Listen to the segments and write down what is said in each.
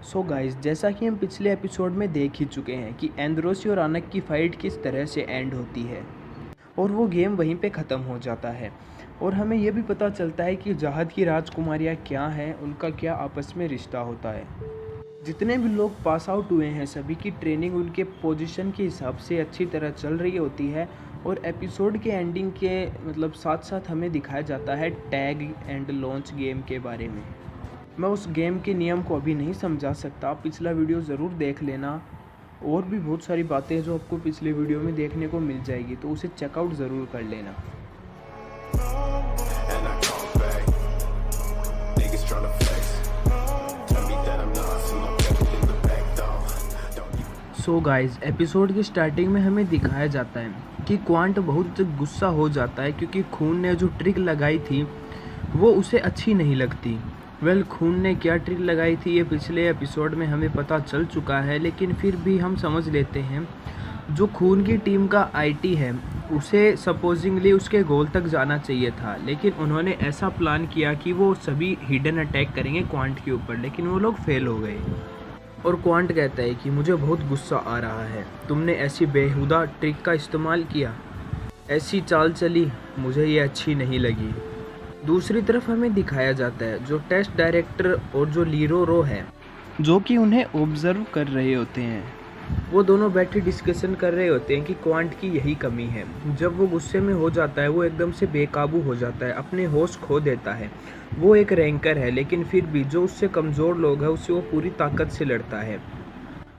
So guys, जैसा कि हम पिछले एपिसोड में देख ही चुके हैं कि एंद्रोसी और आनक की फ़ाइट किस तरह से एंड होती है और वो गेम वहीं पे ख़त्म हो जाता है। और हमें ये भी पता चलता है कि जहाद की राजकुमारियाँ क्या हैं, उनका क्या आपस में रिश्ता होता है। जितने भी लोग पास आउट हुए हैं, सभी की ट्रेनिंग उनके पोजीशन के हिसाब से अच्छी तरह चल रही होती है। और एपिसोड के एंडिंग के साथ साथ हमें दिखाया जाता है टैग एंड लॉन्च गेम के बारे में। मैं उस गेम के नियम को अभी नहीं समझा सकता, पिछला वीडियो ज़रूर देख लेना। और भी बहुत सारी बातें जो आपको पिछले वीडियो में देखने को मिल जाएगी, तो उसे चेकआउट ज़रूर कर लेना। सो गाइस, एपिसोड की स्टार्टिंग में हमें दिखाया जाता है कि क्वांट बहुत गुस्सा हो जाता है क्योंकि खून ने जो ट्रिक लगाई थी वो उसे अच्छी नहीं लगती। खून ने क्या ट्रिक लगाई थी ये पिछले एपिसोड में हमें पता चल चुका है, लेकिन फिर भी हम समझ लेते हैं। जो खून की टीम का आईटी है, उसे सपोजिंगली उसके गोल तक जाना चाहिए था, लेकिन उन्होंने ऐसा प्लान किया कि वो सभी हिडन अटैक करेंगे क्वांट के ऊपर, लेकिन वो लोग फेल हो गए। और क्वांट कहता है कि मुझे बहुत गुस्सा आ रहा है, तुमने ऐसी बेहुदा ट्रिक का इस्तेमाल किया, ऐसी चाल चली, मुझे ये अच्छी नहीं लगी। दूसरी तरफ हमें दिखाया जाता है जो टेस्ट डायरेक्टर और जो लीरो रो है, जो कि उन्हें ऑब्जर्व कर रहे होते हैं। वो दोनों बैठे डिस्कशन कर रहे होते हैं कि क्वांट की यही कमी है। जब वो गुस्से में हो जाता है, वो एकदम से बेकाबू हो जाता है, अपने होश खो देता है। वो एक रैंकर है, लेकिन फिर भी जो उससे कमज़ोर लोग हैं उससे वो पूरी ताकत से लड़ता है।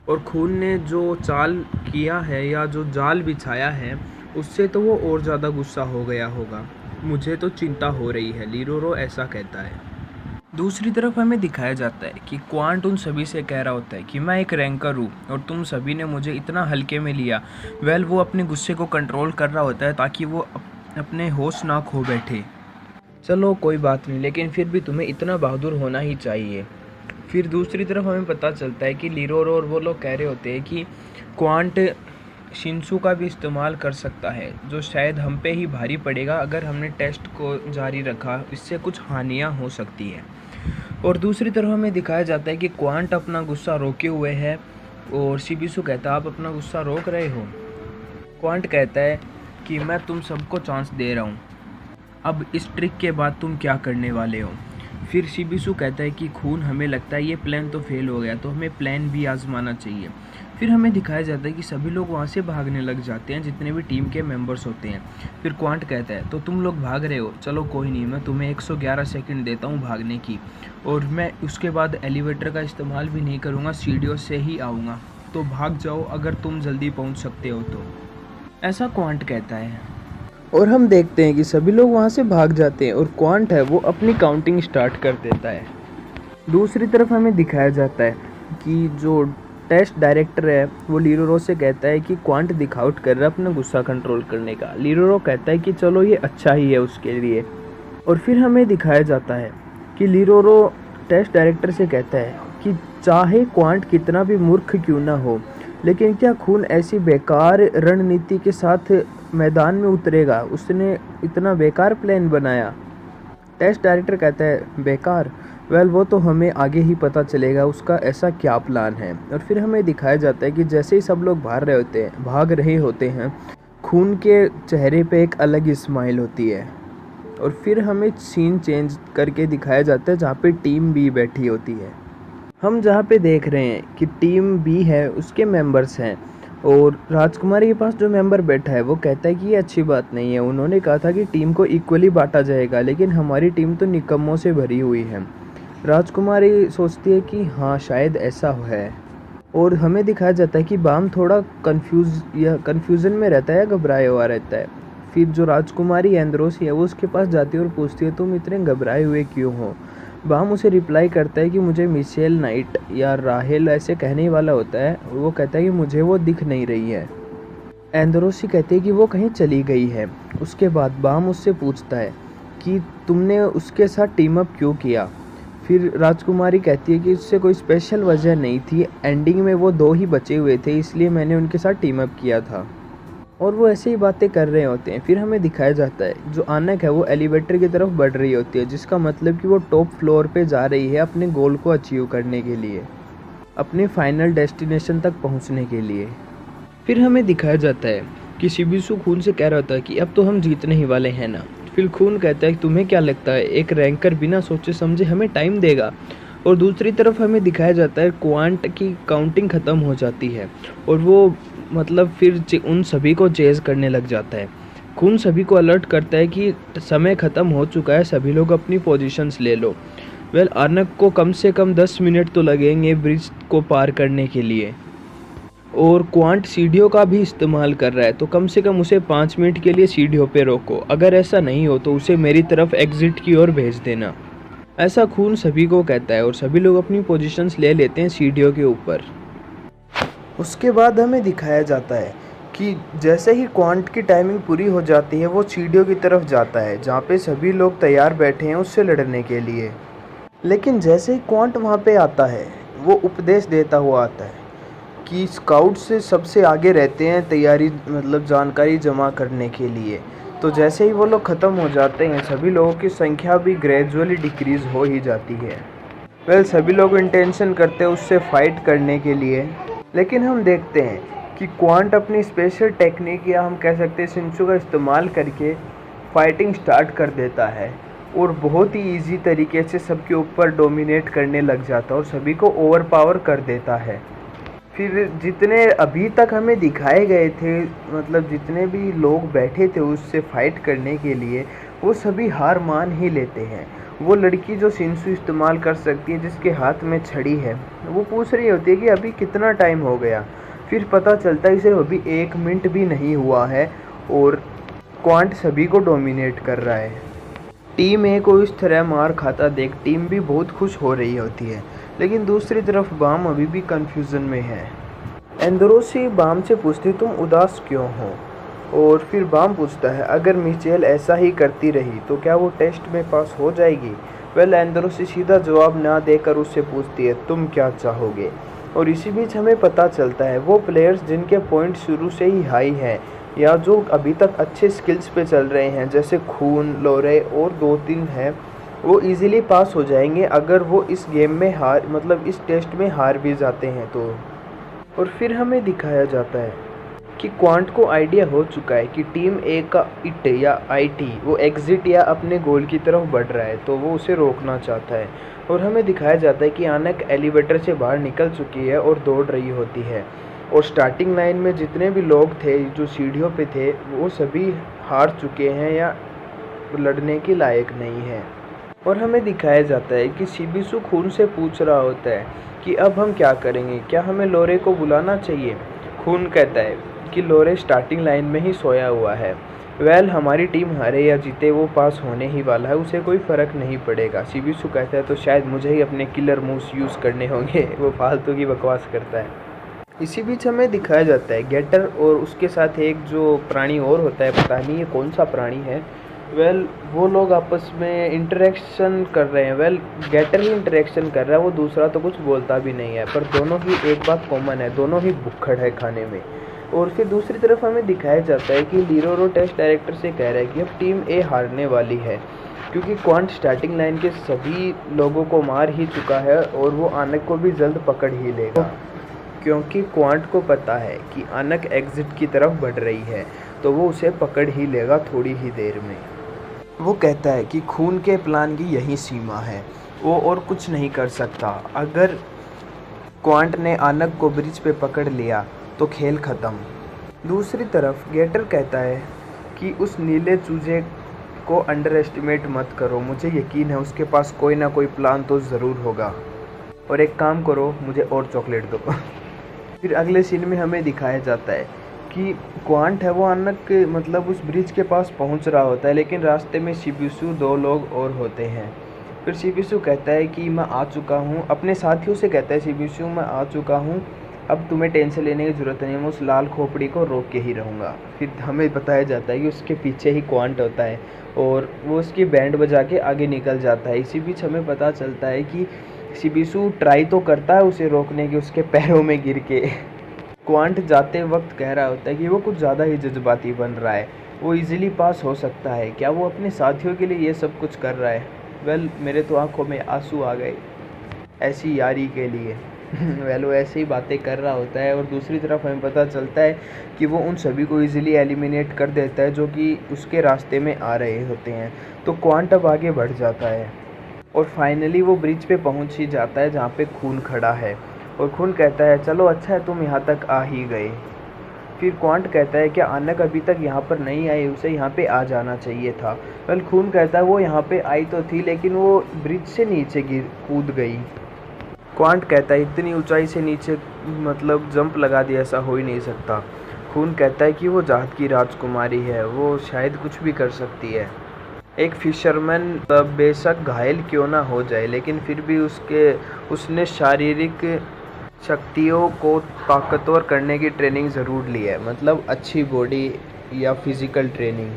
और खून ने जो चाल किया है या जो जाल बिछाया है, उससे तो वो और ज़्यादा गुस्सा हो गया होगा। मुझे तो चिंता हो रही है, लीरोरो ऐसा कहता है। दूसरी तरफ हमें दिखाया जाता है कि क्वांट उन सभी से कह रहा होता है कि मैं एक रैंकर हूँ और तुम सभी ने मुझे इतना हल्के में लिया। वो अपने गुस्से को कंट्रोल कर रहा होता है ताकि वो अपने होश ना खो बैठे। चलो कोई बात नहीं, लेकिन फिर भी तुम्हें इतना बहादुर होना ही चाहिए। फिर दूसरी तरफ हमें पता चलता है कि लीरोरो और वो लोग कह रहे होते हैं कि क्वांट शिन्सू का भी इस्तेमाल कर सकता है, जो शायद हम पे ही भारी पड़ेगा अगर हमने टेस्ट को जारी रखा, इससे कुछ हानियां हो सकती है। और दूसरी तरफ हमें दिखाया जाता है कि क्वांट अपना गुस्सा रोके हुए है और शिबिसु कहता है आप अपना गुस्सा रोक रहे हो। क्वांट कहता है कि मैं तुम सबको चांस दे रहा हूँ, अब इस ट्रिक के बाद तुम क्या करने वाले हो। फिर शिबिसु कहता है कि खून, हमें लगता है ये प्लान तो फेल हो गया, तो हमें प्लान भी आजमाना चाहिए। फिर हमें दिखाया जाता है कि सभी लोग वहाँ से भागने लग जाते हैं, जितने भी टीम के मेंबर्स होते हैं। फिर क्वांट कहता है तो तुम लोग भाग रहे हो, चलो कोई नहीं, मैं तुम्हें 111 सेकंड देता हूँ भागने की, और मैं उसके बाद एलिवेटर का इस्तेमाल भी नहीं करूँगा, सीढ़ियों से ही आऊँगा, तो भाग जाओ अगर तुम जल्दी पहुँच सकते हो तो। ऐसा क्वांट कहता है। और हम देखते हैं कि सभी लोग वहाँ से भाग जाते हैं और क्वांट है वो अपनी काउंटिंग स्टार्ट कर देता है। दूसरी तरफ हमें दिखाया जाता है कि जो टेस्ट डायरेक्टर है वो लीरोरो से कहता है कि क्वांट दिखावट कर रहा है अपना गुस्सा कंट्रोल करने का। लीरोरो कहता है कि चलो ये अच्छा ही है उसके लिए। और फिर हमें दिखाया जाता है कि लीरोरो टेस्ट डायरेक्टर से कहता है कि चाहे क्वांट कितना भी मूर्ख क्यों ना हो, लेकिन क्या खून ऐसी बेकार रणनीति के साथ मैदान में उतरेगा? उसने इतना बेकार प्लान बनाया। टेस्ट डायरेक्टर कहता है बेकार, वो तो हमें आगे ही पता चलेगा उसका ऐसा क्या प्लान है। और फिर हमें दिखाया जाता है कि जैसे ही सब लोग भाग रहे होते हैं, खून के चेहरे पे एक अलग ही स्माइल होती है। और फिर हमें सीन चेंज करके दिखाया जाता है जहाँ पे टीम बी बैठी होती है। हम जहाँ पे देख रहे हैं कि टीम बी है, उसके मेंबर्स हैं, और राजकुमारी के पास जो मेंबर बैठा है वो कहता है कि ये अच्छी बात नहीं है, उन्होंने कहा था कि टीम को इक्वली बांटा जाएगा, लेकिन हमारी टीम तो निकम्मों से भरी हुई है। राजकुमारी सोचती है कि हाँ शायद ऐसा है। और हमें दिखाया जाता है कि बाम थोड़ा कन्फ्यूज़न में रहता है, घबराया हुआ रहता है। फिर जो राजकुमारी एंद्रोसी है वो उसके पास जाती है और पूछती है तुम इतने घबराए हुए क्यों हो। बाम उसे रिप्लाई करता है कि मुझे मिशेल नाइट या राहेल ऐसे कहने वाला होता है, वो कहता है कि मुझे वो दिख नहीं रही है। एंद्रोसी कहती है कि वो कहीं चली गई है। उसके बाद बाम उससे पूछता है कि तुमने उसके साथ टीम अप क्यों किया। फिर राजकुमारी कहती है कि उससे कोई स्पेशल वजह नहीं थी, एंडिंग में वो 2 ही बचे हुए थे, इसलिए मैंने उनके साथ टीम अप किया था। और वो ऐसे ही बातें कर रहे होते हैं। फिर हमें दिखाया जाता है जो आनक है वो एलिवेटर की तरफ बढ़ रही होती है, जिसका मतलब कि वो टॉप फ्लोर पे जा रही है अपने गोल को अचीव करने के लिए। अपने फाइनल डेस्टिनेशन तक पहुंचने के लिए। फिर हमें दिखाया जाता है कि शिबिसु खून से कह रहा होता है कि अब तो हम जीतने ही वाले हैं ना। फिर खून कहता है कि तुम्हें क्या लगता है एक रैंकर बिना सोचे समझे हमें टाइम देगा। और दूसरी तरफ हमें दिखाया जाता है क्वांट की काउंटिंग ख़त्म हो जाती है और वो मतलब फिर उन सभी को चेज़ करने लग जाता है। खून सभी को अलर्ट करता है कि समय ख़त्म हो चुका है, सभी लोग अपनी पोजीशंस ले लो। आर्नक को कम से कम 10 मिनट तो लगेंगे ब्रिज को पार करने के लिए और क्वांट सीढ़ियों का भी इस्तेमाल कर रहा है, तो कम से कम उसे 5 मिनट के लिए सीढ़ियों पे रोको। अगर ऐसा नहीं हो तो उसे मेरी तरफ एग्जिट की ओर भेज देना। ऐसा खून सभी को कहता है और सभी लोग अपनी पोजीशंस ले लेते हैं सीढ़ियों के ऊपर। उसके बाद हमें दिखाया जाता है कि जैसे ही क्वांट की टाइमिंग पूरी हो जाती है वो सीढ़ियों की तरफ जाता है जहाँ पे सभी लोग तैयार बैठे हैं उससे लड़ने के लिए। लेकिन जैसे ही क्वांट वहाँ पे आता है वो उपदेश देता हुआ आता है कि स्काउट से सबसे आगे रहते हैं तैयारी मतलब जानकारी जमा करने के लिए। तो जैसे ही वो लोग ख़त्म हो जाते हैं सभी लोगों की संख्या भी ग्रेजुअली डिक्रीज़ हो ही जाती है। सभी लोग इंटेंशन करते हैं उससे फाइट करने के लिए, लेकिन हम देखते हैं कि क्वांट अपनी स्पेशल टेक्निक या हम कह सकते हैं शिंचू का इस्तेमाल करके फाइटिंग स्टार्ट कर देता है और बहुत ही इजी तरीके से सबके ऊपर डोमिनेट करने लग जाता है और सभी को ओवर पावर कर देता है। फिर जितने अभी तक हमें दिखाए गए थे मतलब जितने भी लोग बैठे थे उससे फाइट करने के लिए वो सभी हार मान ही लेते हैं। वो लड़की जो शिंसू इस्तेमाल कर सकती है जिसके हाथ में छड़ी है वो पूछ रही होती है कि अभी कितना टाइम हो गया। फिर पता चलता है सिर्फ अभी 1 मिनट भी नहीं हुआ है और क्वांट सभी को डोमिनेट कर रहा है। टीम ए को इस तरह मार खाता देख टीम भी बहुत खुश हो रही होती है, लेकिन दूसरी तरफ बाम अभी भी कंफ्यूजन में है। एंदरोसी बाम से पूछती तुम उदास क्यों हो, और फिर बाम पूछता है अगर मिचेल ऐसा ही करती रही तो क्या वो टेस्ट में पास हो जाएगी। एंदरोसी सीधा जवाब ना देकर उससे पूछती है तुम क्या चाहोगे। और इसी बीच हमें पता चलता है वो प्लेयर्स जिनके पॉइंट शुरू से ही हाई हैं या जो अभी तक अच्छे स्किल्स पे चल रहे हैं जैसे खून, लोरे और 2-3 हैं वो इजीली पास हो जाएंगे अगर वो इस गेम में हार मतलब इस टेस्ट में हार भी जाते हैं तो। और फिर हमें दिखाया जाता है कि क्वांट को आइडिया हो चुका है कि टीम ए का इट या आईटी वो एग्जिट या अपने गोल की तरफ बढ़ रहा है तो वो उसे रोकना चाहता है। और हमें दिखाया जाता है कि आनक एलिवेटर से बाहर निकल चुकी है और दौड़ रही होती है और स्टार्टिंग लाइन में जितने भी लोग थे जो सीढ़ियों पे थे वो सभी हार चुके हैं या लड़ने के लायक नहीं है। और हमें दिखाया जाता है कि शिबिसु खून से पूछ रहा होता है कि अब हम क्या करेंगे, क्या हमें लोरे को बुलाना चाहिए। खून कहता है कि लोरे स्टार्टिंग लाइन में ही सोया हुआ है। हमारी टीम हारे या जीते वो पास होने ही वाला है, उसे कोई फ़र्क नहीं पड़ेगा। शिबिसु कहता है तो शायद मुझे ही अपने किलर मूव्स यूज़ करने होंगे। वो फालतू की बकवास करता है। इसी बीच हमें दिखाया जाता है गेटर और उसके साथ एक जो प्राणी और होता है, पता नहीं ये कौन सा प्राणी है। वो लोग आपस में इंटरेक्शन कर रहे हैं। गेटर ही इंटरेक्शन कर रहा है, वो दूसरा तो कुछ बोलता भी नहीं है, पर दोनों ही एक बात कॉमन है, दोनों ही भुक्खड़ है खाने में। और फिर दूसरी तरफ हमें दिखाया जाता है कि लीरोरो टेस्ट डायरेक्टर से कह रहा है कि अब टीम ए हारने वाली है क्योंकि क्वांट स्टार्टिंग लाइन के सभी लोगों को मार ही चुका है और वो आनक को भी जल्द पकड़ ही लेगा क्योंकि क्वांट को पता है कि आनक एग्जिट की तरफ बढ़ रही है तो वो उसे पकड़ ही लेगा थोड़ी ही देर में। वो कहता है कि खून के प्लान की यही सीमा है, वो और कुछ नहीं कर सकता। अगर क्वांट ने आनक को ब्रिज पे पकड़ लिया तो खेल ख़त्म। दूसरी तरफ गेटर कहता है कि उस नीले चूजे को अंडर एस्टिमेट मत करो, मुझे यकीन है उसके पास कोई ना कोई प्लान तो ज़रूर होगा, और एक काम करो मुझे और चॉकलेट दो। फिर अगले सीन में हमें दिखाया जाता है कि क्वांट है वो आनक मतलब उस ब्रिज के पास पहुंच रहा होता है, लेकिन रास्ते में शिबिसु 2 लोग और होते हैं। फिर शिबिसु कहता है कि मैं आ चुका हूँ, अपने साथियों से कहता है शिबिसु मैं आ चुका हूँ, अब तुम्हें टेंशन लेने की ज़रूरत नहीं है, मैं उस लाल खोपड़ी को रोक के ही रहूँगा। फिर हमें बताया जाता है कि उसके पीछे ही क्वांट होता है और वो उसकी बैंड बजा के आगे निकल जाता है। इसी बीच हमें पता चलता है कि शिबिसु ट्राई तो करता है उसे रोकने की, उसके पैरों में गिर के। क्वांट जाते वक्त कह रहा होता है कि वो कुछ ज़्यादा ही जज्बाती बन रहा है, वो इजीली पास हो सकता है, क्या वो अपने साथियों के लिए ये सब कुछ कर रहा है। मेरे तो आंखों में आंसू आ गए ऐसी यारी के लिए। वो ऐसे ही बातें कर रहा होता है और दूसरी तरफ हमें पता चलता है कि वो उन सभी को इजीली एलिमिनेट कर देता है जो कि उसके रास्ते में आ रहे होते हैं। तो क्वांट अब आगे बढ़ जाता है और फाइनली वो ब्रिज पे पहुंच ही जाता है जहाँ पे खून खड़ा है। और खून कहता है चलो अच्छा है तुम यहाँ तक आ ही गए। फिर क्वांट कहता है कि आनक अभी तक यहाँ पर नहीं आई, उसे यहाँ पे आ जाना चाहिए था। खून कहता है वो यहाँ पे आई तो थी लेकिन वो ब्रिज से नीचे गिर कूद गई। क्वांट कहता है इतनी ऊंचाई से नीचे मतलब जंप लगा दिया, ऐसा हो ही नहीं सकता। खून कहता है कि वो जात की राजकुमारी है, वो शायद कुछ भी कर सकती है। एक फिशरमैन बेशक घायल क्यों ना हो जाए लेकिन फिर भी उसने शारीरिक शक्तियों को ताकतवर करने की ट्रेनिंग ज़रूर ली है, मतलब अच्छी बॉडी या फिज़िकल ट्रेनिंग।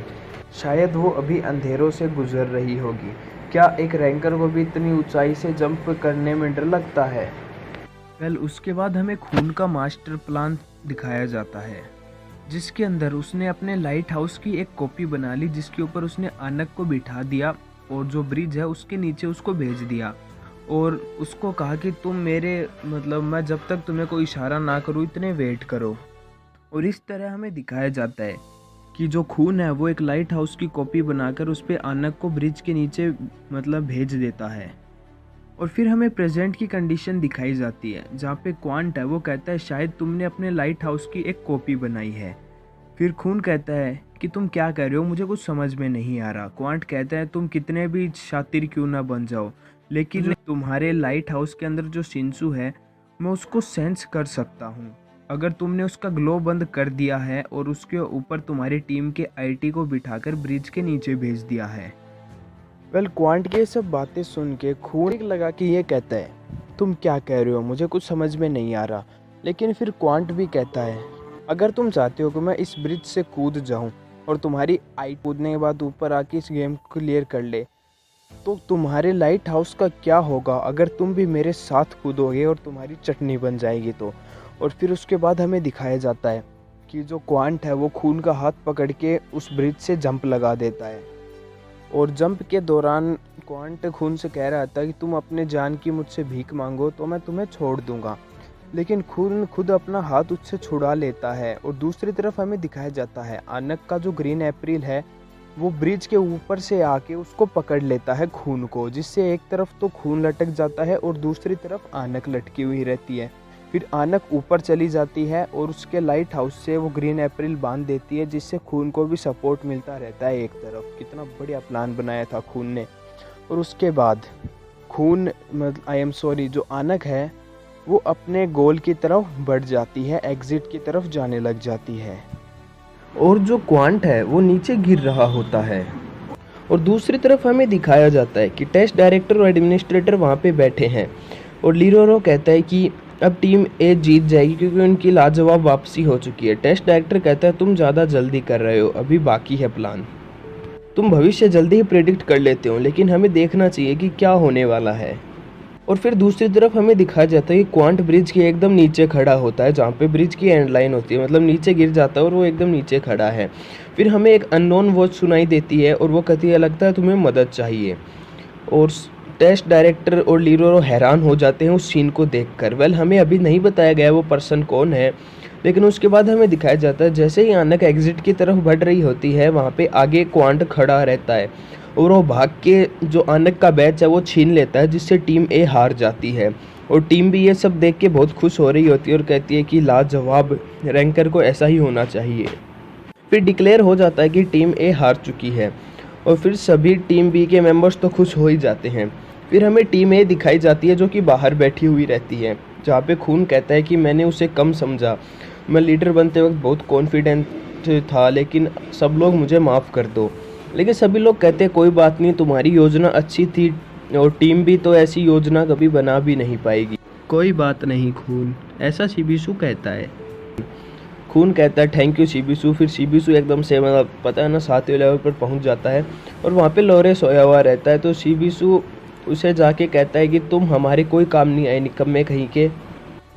शायद वो अभी अंधेरों से गुजर रही होगी। क्या एक रैंकर को भी इतनी ऊंचाई से जंप करने में डर लगता है? उसके बाद हमें खून का मास्टर प्लान दिखाया जाता है जिसके अंदर उसने अपने लाइट हाउस की एक कॉपी बना ली जिसके ऊपर उसने आनक को बिठा दिया और जो ब्रिज है उसके नीचे उसको भेज दिया और उसको कहा कि तुम मेरे मतलब मैं जब तक तुम्हें कोई इशारा ना करूँ इतने वेट करो। और इस तरह हमें दिखाया जाता है कि जो खून है वो एक लाइट हाउस की कॉपी बनाकर उस पर आनक को ब्रिज के नीचे मतलब भेज देता है। और फिर हमें प्रेजेंट की कंडीशन दिखाई जाती है जहाँ पे क्वांट है वो कहता है शायद तुमने अपने लाइट हाउस की एक कॉपी बनाई है। फिर खून कहता है कि तुम क्या कह रहे हो, मुझे कुछ समझ में नहीं आ रहा। क्वांट कहता है तुम कितने भी शातिर क्यों ना बन जाओ लेकिन तुम्हारे लाइट हाउस के अंदर जो शिंसू है मैं उसको सेंस कर सकता हूँ। अगर तुमने उसका ग्लो बंद कर दिया है और उसके ऊपर तुम्हारी टीम के आईटी को बिठाकर ब्रिज के नीचे भेज दिया है। क्वांट की सब बातें सुन के खून लगा कि ये कहता है तुम क्या कह रहे हो, मुझे कुछ समझ में नहीं आ रहा। लेकिन फिर क्वांट भी कहता है अगर तुम चाहते हो कि मैं इस ब्रिज से कूद जाऊं और तुम्हारी आई कूदने के बाद ऊपर आके इस गेम को क्लियर कर ले तो तुम्हारे लाइट हाउस का क्या होगा अगर तुम भी मेरे साथ कूदोगे और तुम्हारी चटनी बन जाएगी तो। और फिर उसके बाद हमें दिखाया जाता है कि जो क्वांट है वो खून का हाथ पकड़ के उस ब्रिज से जंप लगा देता है और जंप के दौरान क्वांट खून से कह रहा था कि तुम अपने जान की मुझसे भीख मांगो तो मैं तुम्हें छोड़ दूंगा। लेकिन खून खुद अपना हाथ उससे छुड़ा लेता है। और दूसरी तरफ हमें दिखाया जाता है आनक का जो ग्रीन अप्रैल है वो ब्रिज के ऊपर से आके उसको पकड़ लेता है खून को, जिससे एक तरफ तो खून लटक जाता है और दूसरी तरफ आनक लटकी हुई रहती है। फिर आनक ऊपर चली जाती है और उसके लाइट हाउस से वो ग्रीन अप्रैल बांध देती है जिससे खून को भी सपोर्ट मिलता रहता है एक तरफ। कितना बढ़िया प्लान बनाया था खून ने। और उसके बाद खून जो आनक है वो अपने गोल की तरफ बढ़ जाती है, एग्जिट की तरफ जाने लग जाती है और जो क्वांट है वो नीचे गिर रहा होता है। और दूसरी तरफ हमें दिखाया जाता है कि टेस्ट डायरेक्टर और एडमिनिस्ट्रेटर वहाँ पे बैठे हैं और लीरोरो कहता है कि अब टीम ए जीत जाएगी क्योंकि उनकी लाजवाब वापसी हो चुकी है। टेस्ट डायरेक्टर कहता है तुम ज़्यादा जल्दी कर रहे हो, अभी बाकी है प्लान, तुम भविष्य जल्दी ही प्रेडिक्ट कर लेते हो लेकिन हमें देखना चाहिए कि क्या होने वाला है। और फिर दूसरी तरफ हमें दिखाया जाता है कि क्वांट ब्रिज के एकदम नीचे खड़ा होता है जहाँ पे ब्रिज की एंड लाइन होती है, मतलब नीचे गिर जाता है और वो एकदम नीचे खड़ा है। फिर हमें एक अननोन वॉइस सुनाई देती है और वो कहती है लगता है तुम्हें मदद चाहिए। और टेस्ट डायरेक्टर और लीरोरो हैरान हो जाते हैं उस सीन को देखकर। हमें अभी नहीं बताया गया वो पर्सन कौन है, लेकिन उसके बाद हमें दिखाया जाता है जैसे ही आनक एग्जिट की तरफ बढ़ रही होती है वहाँ पे आगे क्वांट खड़ा रहता है और वो भाग के जो आनक का बैच है वो छीन लेता है जिससे टीम ए हार जाती है। और टीम भी ये सब देख के बहुत खुश हो रही होती है और कहती है कि लाजवाब, रैंकर को ऐसा ही होना चाहिए। फिर डिक्लेयर हो जाता है कि टीम ए हार चुकी है और फिर सभी टीम बी के मेंबर्स तो खुश हो ही जाते हैं। फिर हमें टीम ए दिखाई जाती है जो कि बाहर बैठी हुई रहती है जहाँ पे खून कहता है कि मैंने उसे कम समझा, मैं लीडर बनते वक्त बहुत कॉन्फिडेंट था लेकिन सब लोग मुझे माफ़ कर दो। लेकिन सभी लोग कहते हैं कोई बात नहीं, तुम्हारी योजना अच्छी थी और टीम भी तो ऐसी योजना कभी बना भी नहीं पाएगी। कोई बात नहीं खून, ऐसा शिबिसु कहता है। खून कहता है थैंक यू शिबिसु। फिर शिबिसु एकदम से मतलब पता है ना 7वें लेवल पर पहुंच जाता है और वहाँ पे लोरे सोया हुआ रहता है। तो शिबिसु उसे जाके कहता है कि तुम हमारे कोई काम नहीं आए निकम्मे कहीं के।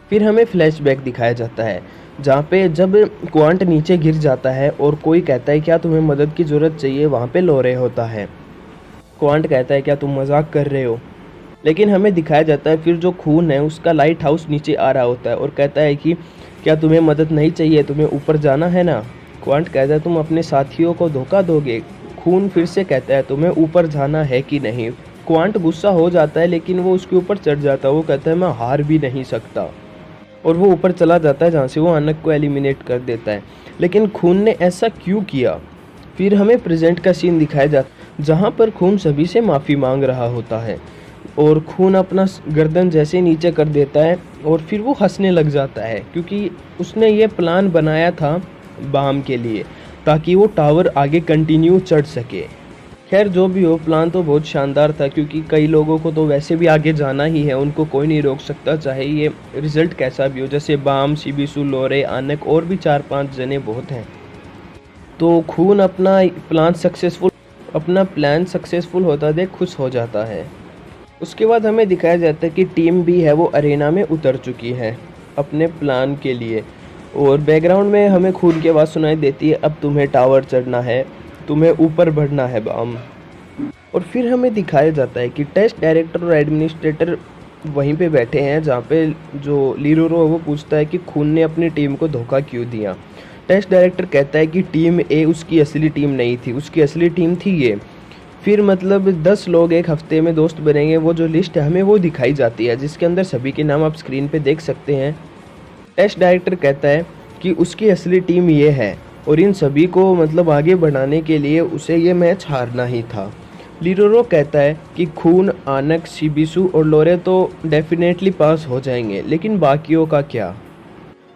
फिर हमें फ्लैशबैक दिखाया जाता है जहाँ पे जब क्वांट नीचे गिर जाता है और कोई कहता है क्या तुम्हें मदद की ज़रूरत चाहिए, वहाँ पे लोरे होता है। क्वांट कहता है क्या तुम मजाक कर रहे हो। लेकिन हमें दिखाया जाता है फिर जो खून है उसका लाइट हाउस नीचे आ रहा होता है और कहता है कि क्या तुम्हें मदद नहीं चाहिए, तुम्हें ऊपर जाना है ना। क्वांट कहता है तुम अपने साथियों को धोखा दोगे। खून फिर से कहता है तुम्हें ऊपर जाना है कि नहीं। क्वांट गुस्सा हो जाता है लेकिन वो उसके ऊपर चढ़ जाता है। वो कहता है मैं हार भी नहीं सकता, और वो ऊपर चला जाता है जहाँ से वो अनक को एलिमिनेट कर देता है। लेकिन खून ने ऐसा क्यों किया। फिर हमें प्रेजेंट का सीन दिखाया जाता जहाँ पर खून सभी से माफ़ी मांग रहा होता है और खून अपना गर्दन जैसे नीचे कर देता है और फिर वो हंसने लग जाता है क्योंकि उसने ये प्लान बनाया था बाम के लिए ताकि वो टावर आगे कंटिन्यू चढ़ सके। खैर जो भी हो, प्लान तो बहुत शानदार था क्योंकि कई लोगों को तो वैसे भी आगे जाना ही है, उनको कोई नहीं रोक सकता चाहे ये रिजल्ट कैसा भी हो। जैसे बाम, शिबिसु, लोरे, आनक और भी 4-5 जने बहुत हैं। तो खून अपना प्लान सक्सेसफुल होता देख खुश हो जाता है। उसके बाद हमें दिखाया जाता है कि टीम भी है वो अरेना में उतर चुकी है अपने प्लान के लिए, और बैकग्राउंड में हमें खून की आवाज़ सुनाई देती है अब तुम्हें टावर चढ़ना है, तुम्हें ऊपर बढ़ना है बाम। और फिर हमें दिखाया जाता है कि टेस्ट डायरेक्टर और एडमिनिस्ट्रेटर वहीं पे बैठे हैं जहाँ पे जो लीरोरो है वो पूछता है कि खून ने अपनी टीम को धोखा क्यों दिया। टेस्ट डायरेक्टर कहता है कि टीम ए उसकी असली टीम नहीं थी, उसकी असली टीम थी ये। फिर मतलब 10 लोग एक हफ्ते में दोस्त बनेंगे, वो जो लिस्ट है हमें वो दिखाई जाती है जिसके अंदर सभी के नाम आप स्क्रीन पे देख सकते हैं। टेस्ट डायरेक्टर कहता है कि उसकी असली टीम ये है और इन सभी को मतलब आगे बढ़ाने के लिए उसे ये मैच हारना ही था। लीरोरो कहता है कि खून, आनक, शिबिसु और लोरे तो डेफिनेटली पास हो जाएंगे, लेकिन बाकियों का क्या।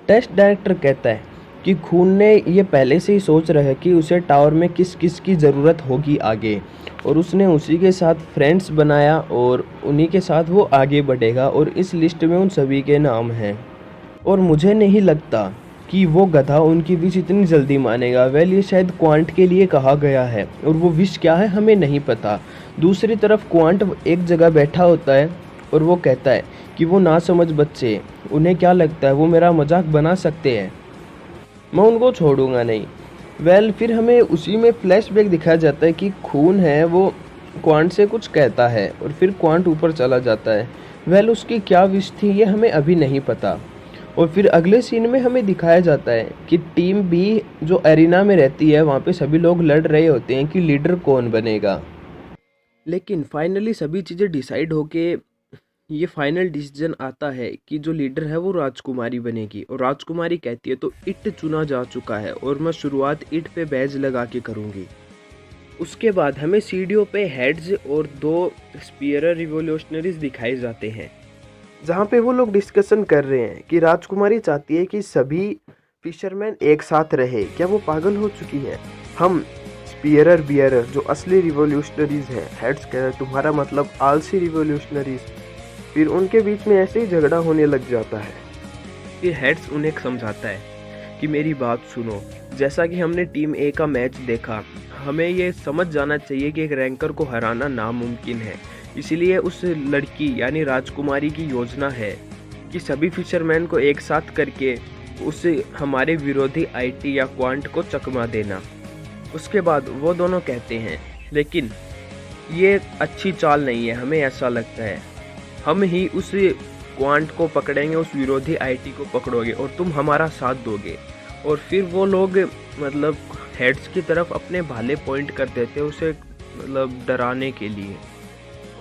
टेस्ट डायरेक्टर कहता है कि खून ने ये पहले से ही सोच रहा है कि उसे टावर में किस किस की ज़रूरत होगी आगे, और उसने उसी के साथ फ्रेंड्स बनाया और उन्हीं के साथ वो आगे बढ़ेगा, और इस लिस्ट में उन सभी के नाम हैं। और मुझे नहीं लगता कि वो गधा उनकी विश इतनी जल्दी मानेगा। वेल ये शायद क्वांट के लिए कहा गया है और वो विश क्या है हमें नहीं पता। दूसरी तरफ क्वांट एक जगह बैठा होता है और वो कहता है कि वो ना समझ बच्चे, उन्हें क्या लगता है वो मेरा मजाक बना सकते हैं, मैं उनको छोड़ूंगा नहीं। वेल फिर हमें उसी में फ्लैशबैक दिखाया जाता है कि खून है वो क्वांट से कुछ कहता है और फिर क्वांट ऊपर चला जाता है। वेल उसकी क्या विश थी ये हमें अभी नहीं पता। और फिर अगले सीन में हमें दिखाया जाता है कि टीम बी जो एरिना में रहती है वहाँ पे सभी लोग लड़ रहे होते हैं कि लीडर कौन बनेगा। लेकिन फाइनली सभी चीज़ें डिसाइड होके ये फाइनल डिसीजन आता है कि जो लीडर है वो राजकुमारी बनेगी, और राजकुमारी कहती है तो इट चुना जा चुका है और मैं शुरुआत इट पे बैज लगा के करूँगी। उसके बाद हमें सीढ़ियों पे हेड्स और 2 स्पीयर रिवोल्यूशनरीज दिखाए जाते हैं जहाँ पे वो लोग डिस्कशन कर रहे हैं कि राजकुमारी चाहती है कि सभी फिशरमैन एक साथ रहे। क्या वो पागल हो चुकी है। हम स्पीयरर बियरर जो असली रिवोल्यूशनरीज हैं, हेड्स कह रहे तुम्हारा मतलब आलसी रिवोल्यूशनरीज। फिर उनके बीच में ऐसे ही झगड़ा होने लग जाता है। फिर हेड्स उन्हें समझाता है कि मेरी बात सुनो, जैसा कि हमने टीम ए का मैच देखा, हमें ये समझ जाना चाहिए कि एक रैंकर को हराना नामुमकिन है। इसलिए उस लड़की यानी राजकुमारी की योजना है कि सभी फिशरमैन को एक साथ करके उस हमारे विरोधी आईटी या क्वांट को चकमा देना। उसके बाद वो दोनों कहते हैं लेकिन ये अच्छी चाल नहीं है, हमें ऐसा लगता है हम ही उस क्वांट को पकड़ेंगे, उस विरोधी आईटी को पकड़ोगे और तुम हमारा साथ दोगे। और फिर वो लोग मतलब हेड्स की तरफ अपने भाले पॉइंट कर देते उसे मतलब डराने के लिए।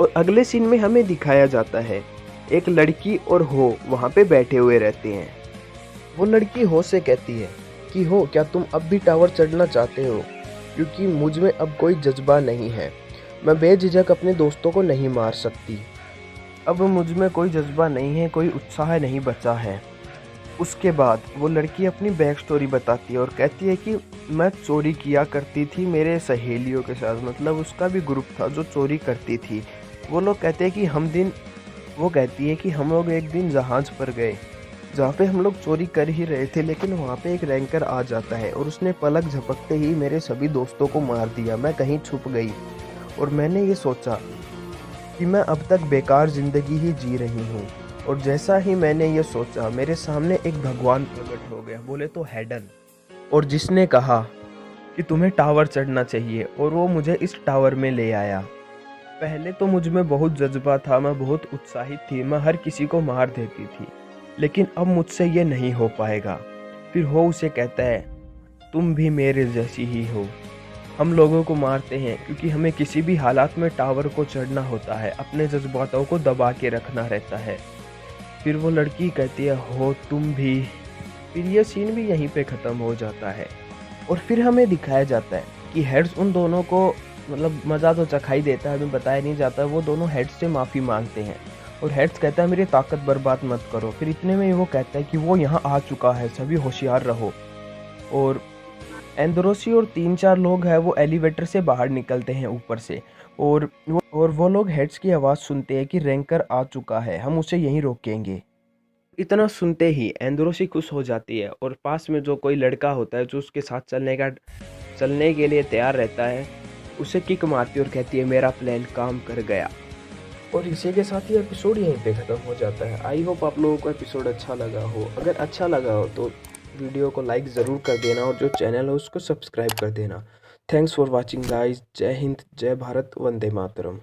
और अगले सीन में हमें दिखाया जाता है एक लड़की और हो वहाँ पे बैठे हुए रहते हैं। वो लड़की हो से कहती है कि हो क्या तुम अब भी टावर चढ़ना चाहते हो, क्योंकि मुझ में अब कोई जज्बा नहीं है, मैं बेझिझक अपने दोस्तों को नहीं मार सकती, अब मुझ में कोई जज्बा नहीं है, कोई उत्साह नहीं बचा है। उसके बाद वो लड़की अपनी बैक स्टोरी बताती है और कहती है कि मैं चोरी किया करती थी मेरे सहेलियों के साथ, मतलब उसका भी ग्रुप था जो चोरी करती थी। वो लोग कहते हैं कि वो कहती है कि हम लोग एक दिन जहाज़ पर गए जहाँ पे हम लोग चोरी कर ही रहे थे, लेकिन वहाँ पे एक रैंकर आ जाता है और उसने पलक झपकते ही मेरे सभी दोस्तों को मार दिया। मैं कहीं छुप गई और मैंने ये सोचा कि मैं अब तक बेकार ज़िंदगी ही जी रही हूँ, और जैसा ही मैंने ये सोचा मेरे सामने एक भगवान प्रकट हो गया, बोले तो हेडन, और जिसने कहा कि तुम्हें टावर चढ़ना चाहिए, और वो मुझे इस टावर में ले आया। पहले तो मुझ में बहुत जज्बा था, मैं बहुत उत्साहित थी, मैं हर किसी को मार देती थी, लेकिन अब मुझसे ये नहीं हो पाएगा। फिर वो उसे कहता है, तुम भी मेरे जैसी ही हो। हम लोगों को मारते हैं क्योंकि हमें किसी भी हालात में टावर को चढ़ना होता है, अपने जज्बातों को दबा के रखना रहता है। फिर वो लड़की कहती है, हो तुम भी। फिर ये सीन भी यहीं पे ख़त्म हो जाता है और फिर हमें दिखाया जाता है कि हेड्स उन दोनों को मतलब मज़ा तो चखाई देता है, हमें बताया नहीं जाता, वो दोनों हेड्स से माफ़ी मांगते हैं और हेड्स कहता है मेरी ताकत बर्बाद मत करो। फिर इतने में ही वो कहता है कि वो यहाँ आ चुका है, सभी होशियार रहो। और एंद्रोसी और 3-4 लोग हैं वो एलिवेटर से बाहर निकलते हैं ऊपर से और वो लोग हेड्स की आवाज़ सुनते हैं कि रैंकर आ चुका है, हम उसे यहीं रोकेंगे। इतना सुनते ही एंद्रोसी खुश हो जाती है और पास में जो कोई लड़का होता है जो उसके साथ चलने के लिए तैयार रहता है, उसे किक मारती है और कहती है मेरा प्लान काम कर गया। और इसी के साथ ही एपिसोड यहीं पे ख़त्म हो जाता है। आई होप आप लोगों को एपिसोड अच्छा लगा हो। अगर अच्छा लगा हो तो वीडियो को लाइक ज़रूर कर देना और जो चैनल है उसको सब्सक्राइब कर देना। Thanks for watching guys. जय हिंद, जय भारत, वंदे मातरम।